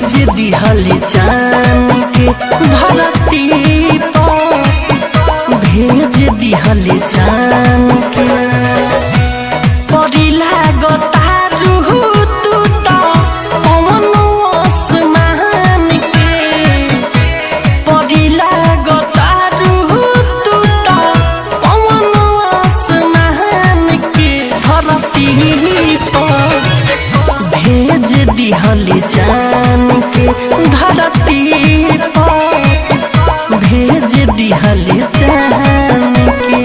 भेज दिहले चान के धरती पर, भेज दिहले चान के। परिला गतारू तू तो पवन आसमान के, परिला गतारू तू तो पवन आसमान के। धरती पर भेज दिहले चान के धरती पर, भेज दिहले चान के।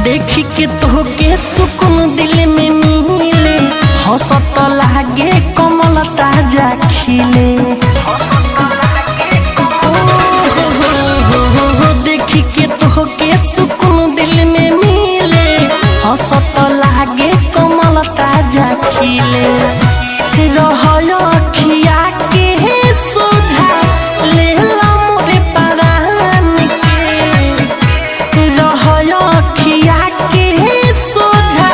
देखी के तोहके सुकून दिल में मिले, हंसत लागे कमल ताजा खिले। देखी के तोहके सुकून दिल में मिले, हंसत लागे कमल ताजा खिले। रहय अखिया के सोझा लेला मोरे परान के, रहय अखिया के सोझा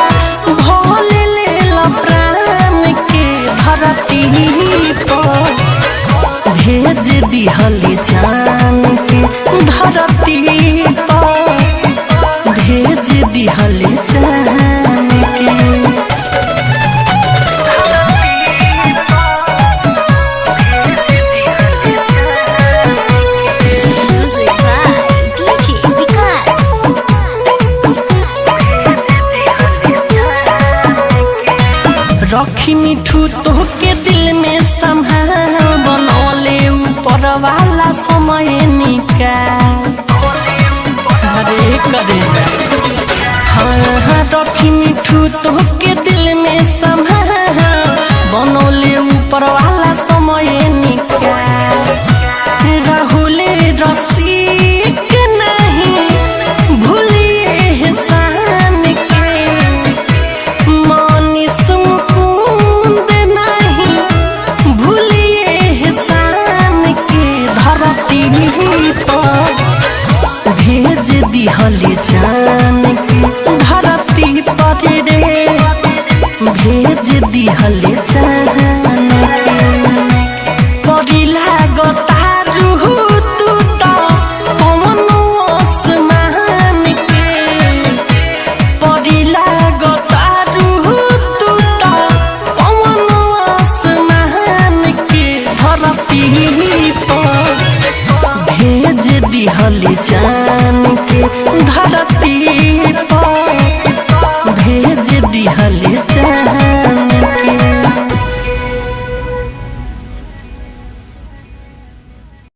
भोले लेला प्राण के। धरती पर भेज दिहले चान के धरती पर, भेज दिहले चान के। रखी मिठू तोहके दिल में संभाल, बनौले ऊपर वाला समय निकाल। अरे करे हाँ रखी मिठू तोहके दिल में संभाल, बनौले ऊपर वाला समय निकाल। राहुल रसिक नहीं भूलिए एहसान के, मनीष मुकुंद नहीं भूलिए एहसान के। धरती पर भेज दिहले चान के धरती पर रे, भेज दिहले चान के। परिला गतारू तू तो पवन आसमान के, परिला गतारू तू तो पवन आसमान के। धरती पर भेज दिहले चान के धरती